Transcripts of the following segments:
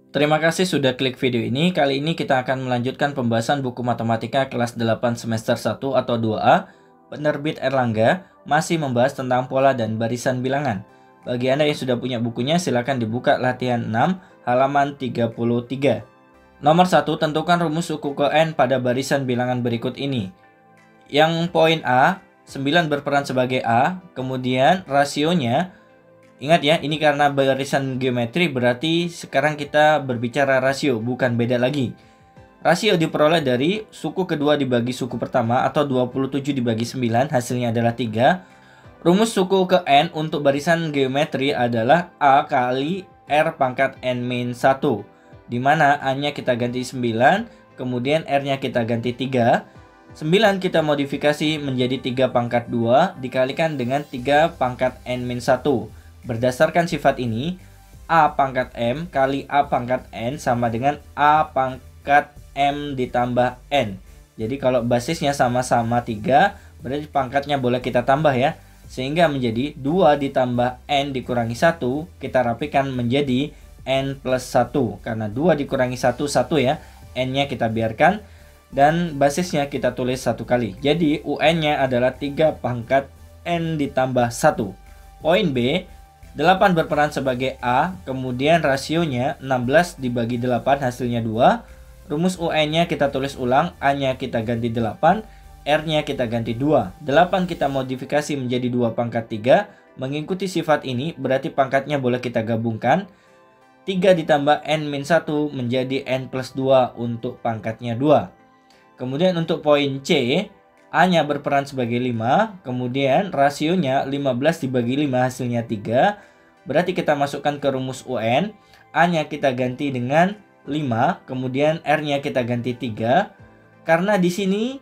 Terima kasih sudah klik video ini. Kali ini kita akan melanjutkan pembahasan buku matematika kelas 8 semester 1 atau 2A, penerbit Erlangga, masih membahas tentang pola dan barisan bilangan. Bagi Anda yang sudah punya bukunya, silakan dibuka latihan 6, halaman 33. Nomor 1, tentukan rumus suku ke N pada barisan bilangan berikut ini. Yang poin A, 9 berperan sebagai A, kemudian rasionya, ingat ya, ini karena barisan geometri berarti sekarang kita berbicara rasio, bukan beda lagi. Rasio diperoleh dari suku kedua dibagi suku pertama atau 27 dibagi 9, hasilnya adalah 3. Rumus suku ke N untuk barisan geometri adalah A kali R pangkat N-1, di mana A-nya kita ganti 9, kemudian R-nya kita ganti 3. 9 kita modifikasi menjadi 3 pangkat 2 dikalikan dengan 3 pangkat N-1. Berdasarkan sifat ini, A pangkat M kali A pangkat N sama dengan A pangkat M ditambah N. Jadi kalau basisnya sama-sama 3, berarti pangkatnya boleh kita tambah ya. Sehingga menjadi 2 ditambah N dikurangi 1, kita rapikan menjadi N plus 1. Karena 2 dikurangi 1, 1 ya. N-nya kita biarkan dan basisnya kita tulis 1 kali. Jadi UN-nya adalah 3 pangkat N ditambah 1. Poin B, 8 berperan sebagai A, kemudian rasionya 16 dibagi 8 hasilnya 2. Rumus UN-nya kita tulis ulang, A-nya kita ganti 8, R-nya kita ganti 2. 8 kita modifikasi menjadi 2 pangkat 3. Mengikuti sifat ini berarti pangkatnya boleh kita gabungkan. 3 ditambah N-1 menjadi N plus 2 untuk pangkatnya 2. Kemudian untuk poin C, A-nya berperan sebagai 5, kemudian rasionya 15 dibagi 5 hasilnya 3. Berarti kita masukkan ke rumus UN, A-nya kita ganti dengan 5, kemudian R-nya kita ganti 3. Karena di sini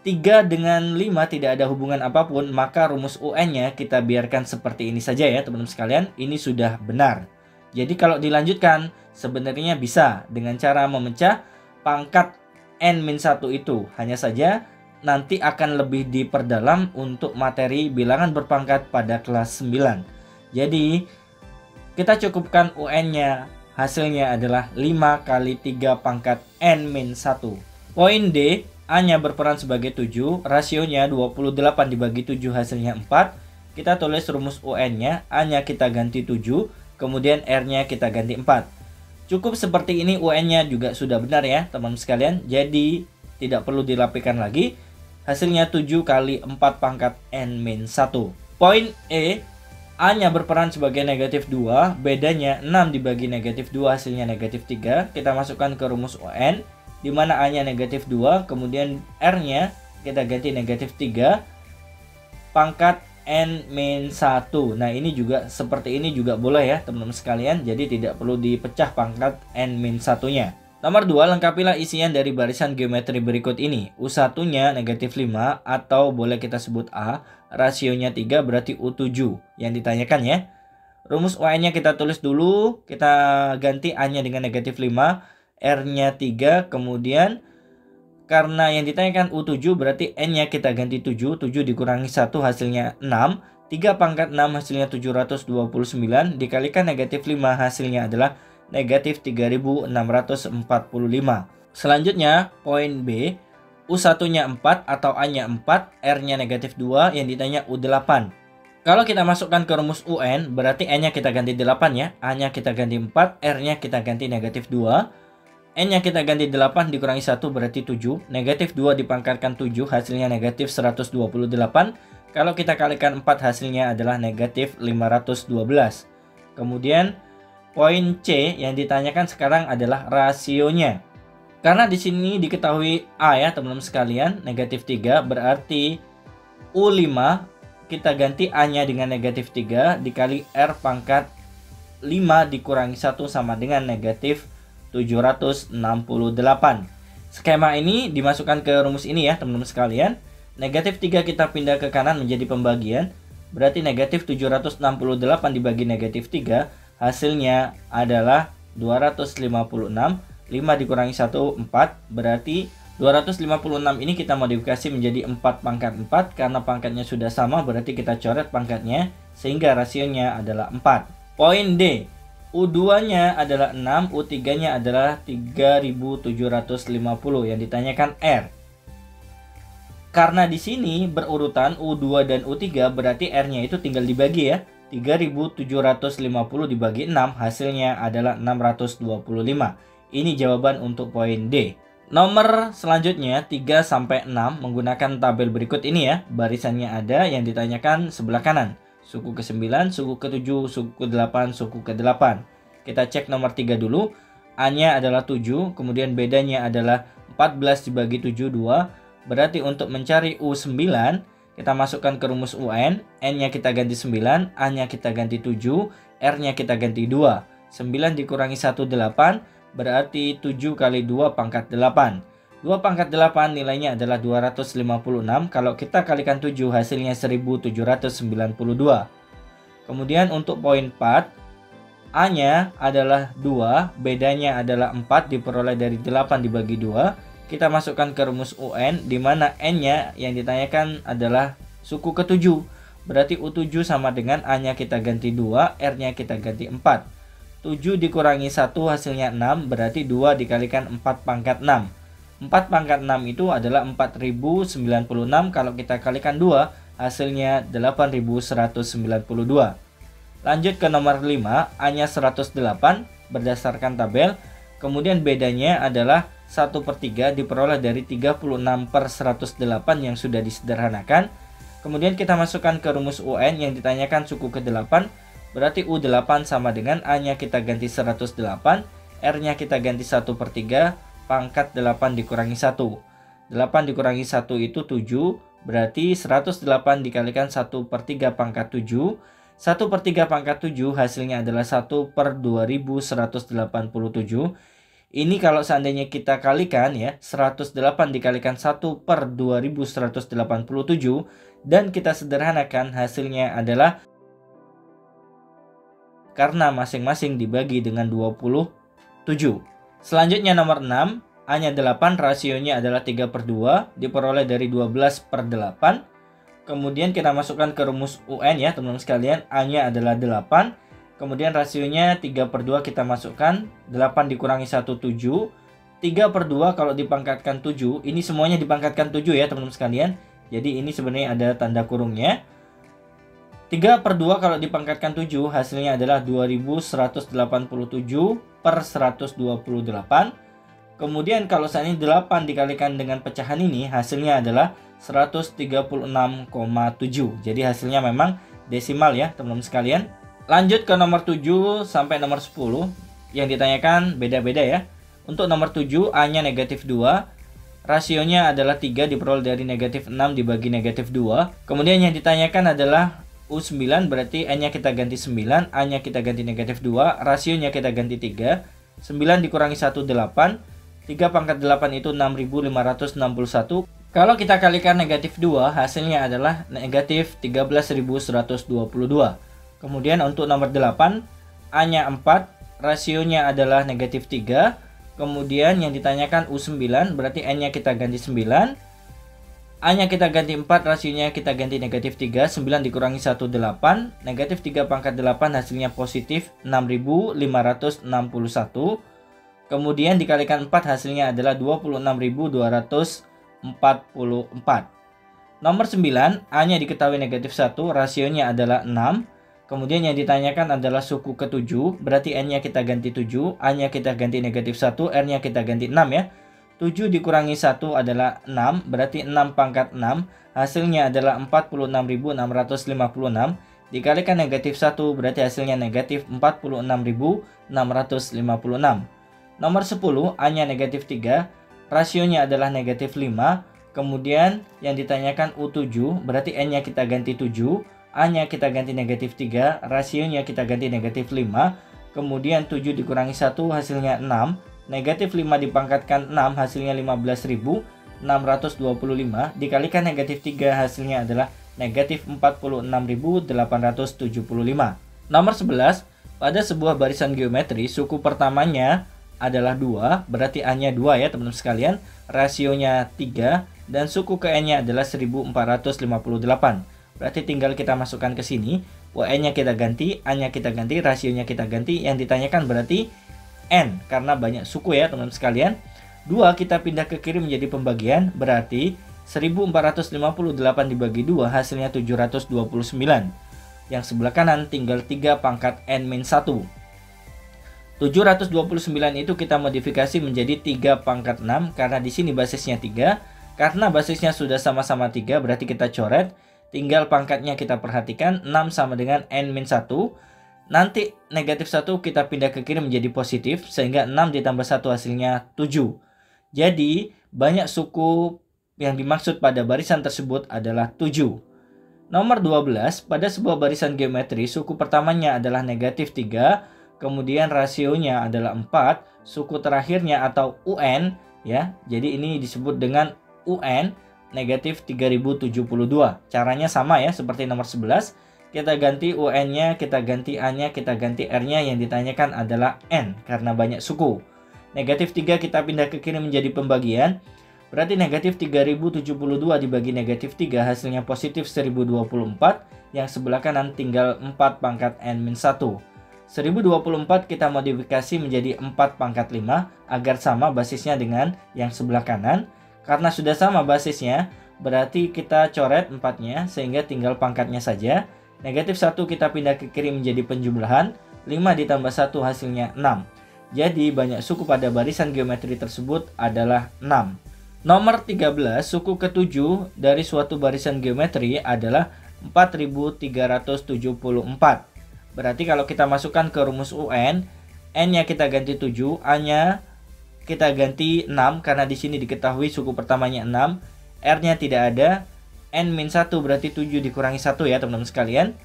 3 dengan 5 tidak ada hubungan apapun, maka rumus UN-nya kita biarkan seperti ini saja ya teman-teman sekalian. Ini sudah benar. Jadi kalau dilanjutkan, sebenarnya bisa dengan cara memecah pangkat N-1 itu. Hanya saja nanti akan lebih diperdalam untuk materi bilangan berpangkat pada kelas 9. Jadi kita cukupkan UN-nya, hasilnya adalah 5 kali 3 pangkat N-1. Poin D, A-nya berperan sebagai 7, rasionya 28 dibagi 7 hasilnya 4. Kita tulis rumus UN-nya, A-nya kita ganti 7, kemudian R-nya kita ganti 4. Cukup seperti ini, UN-nya juga sudah benar ya teman-teman sekalian. Jadi tidak perlu dirapikan lagi. Hasilnya 7 kali 4 pangkat N-1. Poin E, A-nya berperan sebagai negatif 2, bedanya 6 dibagi negatif 2 hasilnya negatif 3. Kita masukkan ke rumus UN, di mana A-nya negatif 2, kemudian R-nya kita ganti negatif 3, pangkat N-1. Nah ini juga seperti ini juga boleh ya teman-teman sekalian, jadi tidak perlu dipecah pangkat N-1-nya. Nomor 2, lengkapilah isian dari barisan geometri berikut ini. U1-nya negatif 5 atau boleh kita sebut A, rasionya 3 berarti U7 yang ditanyakan ya. Rumus UN-nya kita tulis dulu, kita ganti A-nya dengan negatif 5, R-nya 3, kemudian karena yang ditanyakan U7 berarti N-nya kita ganti 7, 7 dikurangi 1 hasilnya 6, 3 pangkat 6 hasilnya 729, dikalikan negatif 5 hasilnya adalah negatif 3645. Selanjutnya poin B, U1-nya 4 atau A-nya 4, R-nya negatif 2, yang ditanya U8. Kalau kita masukkan ke rumus UN, berarti N-nya kita ganti 8 ya, A-nya kita ganti 4, R-nya kita ganti negatif 2, N-nya kita ganti 8 dikurangi 1 berarti 7, negatif 2 dipangkatkan 7 hasilnya negatif 128, kalau kita kalikan 4 hasilnya adalah negatif 512. Kemudian poin C yang ditanyakan sekarang adalah rasionya. Karena di sini diketahui A ya teman-teman sekalian, negatif 3 berarti U5 kita ganti A-nya dengan negatif 3 dikali R pangkat 5 dikurangi 1 sama dengan negatif 768. Skema ini dimasukkan ke rumus ini ya teman-teman sekalian. Negatif 3 kita pindah ke kanan menjadi pembagian, berarti negatif 768 dibagi negatif 3, hasilnya adalah 256. 5 dikurangi 1, 4, berarti 256 ini kita modifikasi menjadi 4 pangkat 4. Karena pangkatnya sudah sama berarti kita coret pangkatnya, sehingga rasionya adalah 4. Poin D, U2-nya adalah 6, U3-nya adalah 3750 yang ditanyakan R. Karena di sini berurutan U2 dan U3, berarti R-nya itu tinggal dibagi ya. 3750 dibagi 6 hasilnya adalah 625. Ini jawaban untuk poin D. Nomor selanjutnya 3 sampai 6 menggunakan tabel berikut ini ya. Barisannya ada yang ditanyakan sebelah kanan. Suku ke-9, suku ke-7, suku ke-8, suku ke-8. Kita cek nomor 3 dulu. A-nya adalah 7, kemudian bedanya adalah 14 dibagi 7, 2. Berarti untuk mencari U9, kita masukkan ke rumus UN. N-nya kita ganti 9, A-nya kita ganti 7, R-nya kita ganti 2. 9 dikurangi 1, 8. Berarti 7 kali 2 pangkat 8. 2 pangkat 8 nilainya adalah 256. Kalau kita kalikan 7 hasilnya 1792. Kemudian untuk poin 4, A-nya adalah 2, bedanya adalah 4 diperoleh dari 8 dibagi 2. Kita masukkan ke rumus UN, di mana N-nya yang ditanyakan adalah suku ke-7. Berarti U7 sama dengan A-nya kita ganti 2, R-nya kita ganti 4. 7 dikurangi 1 hasilnya 6, berarti 2 dikalikan 4 pangkat 6. 4 pangkat 6 itu adalah 4096, kalau kita kalikan 2 hasilnya 8192. Lanjut ke nomor 5, A-nya 108 berdasarkan tabel. Kemudian bedanya adalah 1/3 diperoleh dari 36/108 yang sudah disederhanakan. Kemudian kita masukkan ke rumus UN yang ditanyakan suku ke-8. Berarti U8 sama dengan A-nya kita ganti 108, R-nya kita ganti 1/3, pangkat 8 dikurangi 1. 8 dikurangi 1 itu 7, berarti 108 dikalikan 1/3 pangkat 7. 1/3 pangkat 7 hasilnya adalah 1/2187. Ini kalau seandainya kita kalikan ya, 108 dikalikan 1/2187 dan kita sederhanakan hasilnya adalah, karena masing-masing dibagi dengan 27. Selanjutnya nomor 6, A-nya 8, rasionya adalah 3/2, diperoleh dari 12/8. Kemudian kita masukkan ke rumus UN ya teman-teman sekalian, A-nya adalah 8. Kemudian rasionya 3/2 kita masukkan, 8 dikurangi 1, 7. 3/2 kalau dipangkatkan 7, ini semuanya dipangkatkan 7 ya teman-teman sekalian. Jadi ini sebenarnya ada tanda kurungnya. 3/2 kalau dipangkatkan 7 hasilnya adalah 2187/128. Kemudian kalau seandainya 8 dikalikan dengan pecahan ini hasilnya adalah 136,7. Jadi hasilnya memang desimal ya teman-teman sekalian. Lanjut ke nomor 7 sampai nomor 10 yang ditanyakan beda-beda ya. Untuk nomor 7 A-nya negatif 2, rasionya adalah 3 diperoleh dari negatif 6 dibagi negatif 2. Kemudian yang ditanyakan adalah U9, berarti N-nya kita ganti 9, A-nya kita ganti negatif 2, rasionya kita ganti 3. 9 dikurangi 1, 8. 3 pangkat 8 itu 6561. Kalau kita kalikan negatif 2 hasilnya adalah negatif 13.122. Kemudian untuk nomor 8, A-nya 4, rasionya adalah negatif 3. Kemudian yang ditanyakan U9, berarti N-nya kita ganti 9. A-nya kita ganti 4, rasionya kita ganti negatif 3. 9 dikurangi 1, 8. Negatif 3 pangkat 8 hasilnya positif 6.561. Kemudian dikalikan 4 hasilnya adalah 26.244. Nomor 9, A-nya diketahui negatif 1, rasionya adalah 6. Kemudian yang ditanyakan adalah suku ke-7, berarti N-nya kita ganti 7, A-nya kita ganti negatif 1, R-nya kita ganti 6 ya. 7 dikurangi 1 adalah 6, berarti 6 pangkat 6, hasilnya adalah 46.656. Dikalikan negatif 1, berarti hasilnya negatif 46.656. Nomor 10, A-nya negatif 3, rasionya adalah negatif 5. Kemudian yang ditanyakan U7, berarti N-nya kita ganti 7, A-nya kita ganti negatif 3, rasionya kita ganti negatif 5. Kemudian 7 dikurangi 1 hasilnya 6. Negatif 5 dipangkatkan 6 hasilnya 15.625. Dikalikan negatif 3 hasilnya adalah negatif 46.875. Nomor 11, pada sebuah barisan geometri suku pertamanya adalah 2, berarti A-nya 2 ya teman-teman sekalian. Rasionya 3 dan suku ke N-nya adalah 1458. Berarti tinggal kita masukkan ke sini. UN-nya kita ganti, A-nya kita ganti, rasionya kita ganti. Yang ditanyakan berarti N, karena banyak suku ya teman-teman sekalian. 2 kita pindah ke kiri menjadi pembagian, berarti 1458 dibagi 2 hasilnya 729. Yang sebelah kanan tinggal 3 pangkat N-1. 729 itu kita modifikasi menjadi 3 pangkat 6 karena di sini basisnya 3. Karena basisnya sudah sama-sama 3 berarti kita coret. Tinggal pangkatnya kita perhatikan, 6 sama dengan N-1. Nanti negatif 1 kita pindah ke kiri menjadi positif sehingga 6 ditambah 1 hasilnya 7. Jadi banyak suku yang dimaksud pada barisan tersebut adalah 7. Nomor 12, pada sebuah barisan geometri suku pertamanya adalah negatif 3. Kemudian rasionya adalah 4, suku terakhirnya atau UN ya. Jadi ini disebut dengan UN negatif 3072. Caranya sama ya seperti nomor 11. Kita ganti UN-nya, kita ganti A-nya, kita ganti R-nya. Yang ditanyakan adalah N karena banyak suku. Negatif 3 kita pindah ke kiri menjadi pembagian. Berarti negatif 3072 dibagi negatif 3 hasilnya positif 1024. Yang sebelah kanan tinggal 4 pangkat N-1. 1024 kita modifikasi menjadi 4 pangkat 5 agar sama basisnya dengan yang sebelah kanan. Karena sudah sama basisnya, berarti kita coret 4-nya sehingga tinggal pangkatnya saja. Negatif 1 kita pindah ke kiri menjadi penjumlahan, 5 ditambah 1 hasilnya 6. Jadi banyak suku pada barisan geometri tersebut adalah 6. Nomor 13, suku ke-7 dari suatu barisan geometri adalah 4374. Berarti kalau kita masukkan ke rumus UN, N-nya kita ganti 7, A-nya kita ganti 6 karena di sini diketahui suku pertamanya 6, R-nya tidak ada, N-1 berarti 7 dikurangi 1 ya teman-teman sekalian.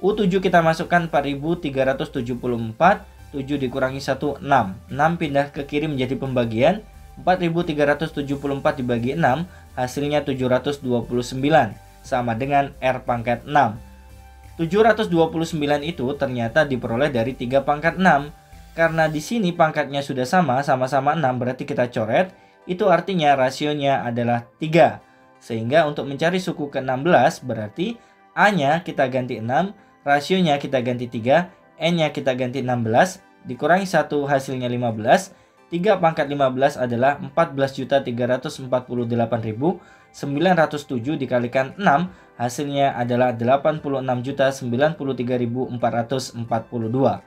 U7 kita masukkan 4374, 7 dikurangi 1, 6. 6 pindah ke kiri menjadi pembagian, 4374 dibagi 6 hasilnya 729 sama dengan R pangkat 6. 729 itu ternyata diperoleh dari 3 pangkat 6. Karena di sini pangkatnya sudah sama-sama 6 berarti kita coret. Itu artinya rasionya adalah 3. Sehingga untuk mencari suku ke-16 berarti A-nya kita ganti 6, rasionya kita ganti 3, N-nya kita ganti 16, dikurangi 1 hasilnya 15. 3 pangkat 15 adalah 14.348.907 dikalikan 6 hasilnya adalah 86.093.442.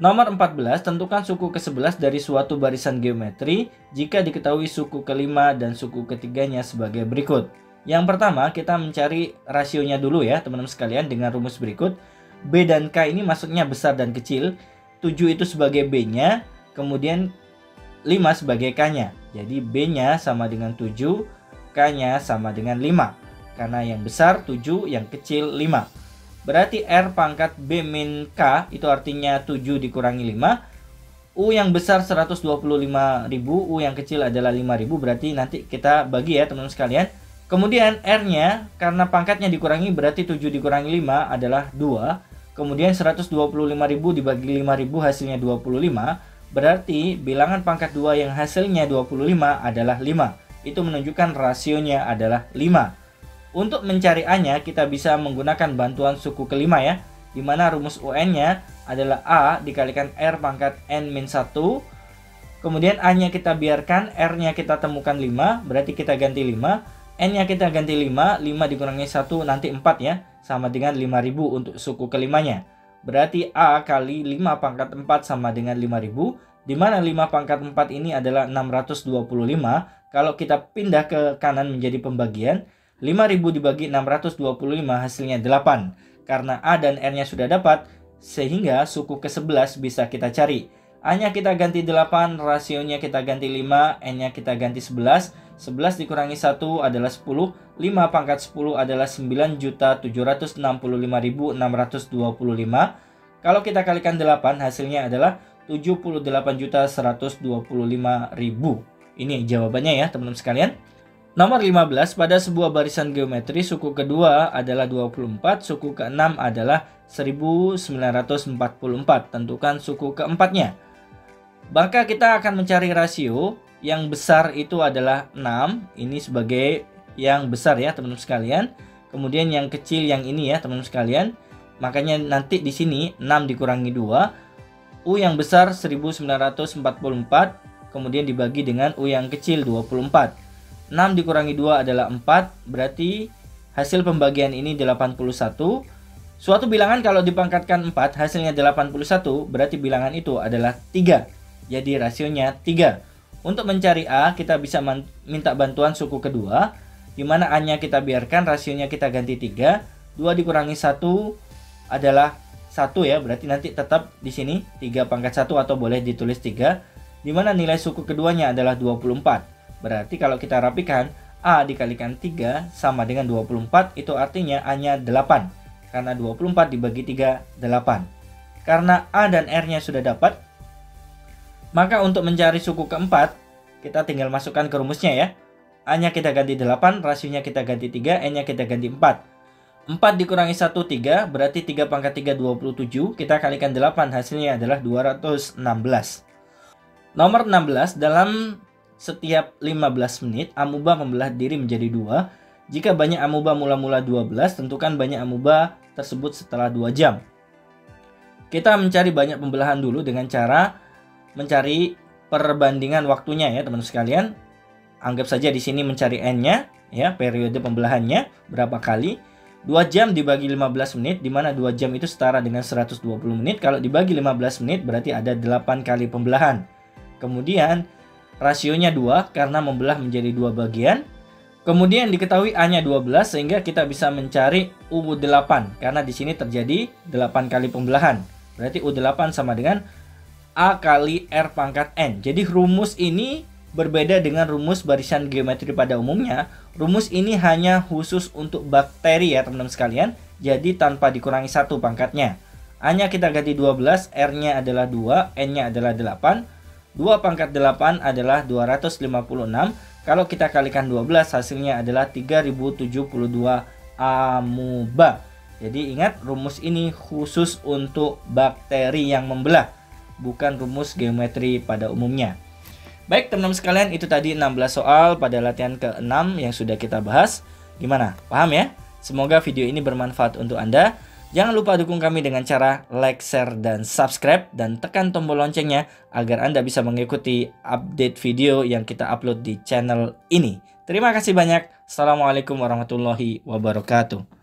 Nomor 14, tentukan suku ke-11 dari suatu barisan geometri jika diketahui suku ke-5 dan suku ketiganya sebagai berikut. Yang pertama kita mencari rasionya dulu ya teman-teman sekalian dengan rumus berikut. B dan K ini maksudnya besar dan kecil. 7 itu sebagai B-nya, kemudian 5 sebagai K-nya. Jadi B-nya sama dengan 7, K-nya sama dengan 5. Karena yang besar 7, yang kecil 5. Berarti R pangkat B min K itu artinya 7 dikurangi 5. U yang besar 125.000, U yang kecil adalah 5.000. Berarti nanti kita bagi ya teman-teman sekalian. Kemudian R-nya karena pangkatnya dikurangi berarti 7 dikurangi 5 adalah 2. Kemudian 125.000 dibagi 5.000 hasilnya 25. Berarti bilangan pangkat 2 yang hasilnya 25 adalah 5. Itu menunjukkan rasionya adalah 5. Untuk mencari A-nya kita bisa menggunakan bantuan suku ke-5 ya. Dimana rumus UN-nya adalah A dikalikan R pangkat N-1. Kemudian A-nya kita biarkan, R-nya kita temukan 5. Berarti kita ganti 5. N-nya kita ganti 5. 5 dikurangi 1 nanti 4 ya. Sama dengan 5.000 untuk suku ke-5-nya. Berarti A kali 5 pangkat 4 sama dengan 5.000. Dimana 5 pangkat 4 ini adalah 625. Kalau kita pindah ke kanan menjadi pembagian, 5.000 dibagi 625 hasilnya 8. Karena A dan R-nya sudah dapat, sehingga suku ke-11 bisa kita cari. A-nya kita ganti 8, rasionya kita ganti 5, N-nya kita ganti 11. 11 dikurangi 1 adalah 10. 5 pangkat 10 adalah 9.765.625. Kalau kita kalikan 8 hasilnya adalah 78.125.000. Ini jawabannya ya teman-teman sekalian. Nomor 15, pada sebuah barisan geometri suku kedua adalah 24, suku ke-6 adalah 1944. Tentukan suku keempatnya. Maka kita akan mencari rasio. Yang besar itu adalah 6. Ini sebagai yang besar ya teman-teman sekalian. Kemudian yang kecil yang ini ya teman-teman sekalian. makanya nanti di sini 6 dikurangi 2, U yang besar 1944, kemudian dibagi dengan U yang kecil 24. 6 dikurangi 2 adalah 4, berarti hasil pembagian ini 81. Suatu bilangan kalau dipangkatkan 4 hasilnya 81, berarti bilangan itu adalah 3. Jadi rasionya 3. Untuk mencari A, kita bisa minta bantuan suku kedua, di mana A-nya kita biarkan, rasionya kita ganti 3. 2 dikurangi 1 adalah 1 ya, berarti nanti tetap di sini 3 pangkat 1 atau boleh ditulis 3, di mana nilai suku keduanya adalah 24. Berarti kalau kita rapikan, A dikalikan 3 sama dengan 24, itu artinya A-nya 8. Karena 24 dibagi 3, 8. Karena A dan R-nya sudah dapat, maka untuk mencari suku keempat, kita tinggal masukkan ke rumusnya ya. A-nya kita ganti 8, rasionya kita ganti 3, N-nya kita ganti 4. 4 dikurangi 1, 3, berarti 3 pangkat 3, 27. Kita kalikan 8, hasilnya adalah 216. Nomor 16, dalam setiap 15 menit, amuba membelah diri menjadi 2. Jika banyak amuba mula-mula 12, tentukan banyak amuba tersebut setelah 2 jam. Kita mencari banyak pembelahan dulu dengan cara mencari perbandingan waktunya ya teman-teman sekalian. Anggap saja di sini mencari N-nya, ya, periode pembelahannya berapa kali. 2 jam dibagi 15 menit, di mana 2 jam itu setara dengan 120 menit. Kalau dibagi 15 menit berarti ada 8 kali pembelahan. Kemudian rasionya 2 karena membelah menjadi 2 bagian. Kemudian diketahui A-nya 12 sehingga kita bisa mencari U8 karena di sini terjadi 8 kali pembelahan. Berarti U8 sama dengan A kali R pangkat N. Jadi rumus ini berbeda dengan rumus barisan geometri pada umumnya. Rumus ini hanya khusus untuk bakteri ya teman-teman sekalian. Jadi tanpa dikurangi 1 pangkatnya. A-nya kita ganti 12, R-nya adalah 2, N-nya adalah 8. 2 pangkat 8 adalah 256. Kalau kita kalikan 12 hasilnya adalah 3072 amuba. Jadi ingat rumus ini khusus untuk bakteri yang membelah, bukan rumus geometri pada umumnya. Baik teman-teman sekalian, itu tadi 16 soal pada latihan ke-6 yang sudah kita bahas. Gimana? Paham ya? Semoga video ini bermanfaat untuk Anda. Jangan lupa dukung kami dengan cara like, share, dan subscribe, dan tekan tombol loncengnya agar Anda bisa mengikuti update video yang kita upload di channel ini. Terima kasih banyak. Assalamualaikum warahmatullahi wabarakatuh.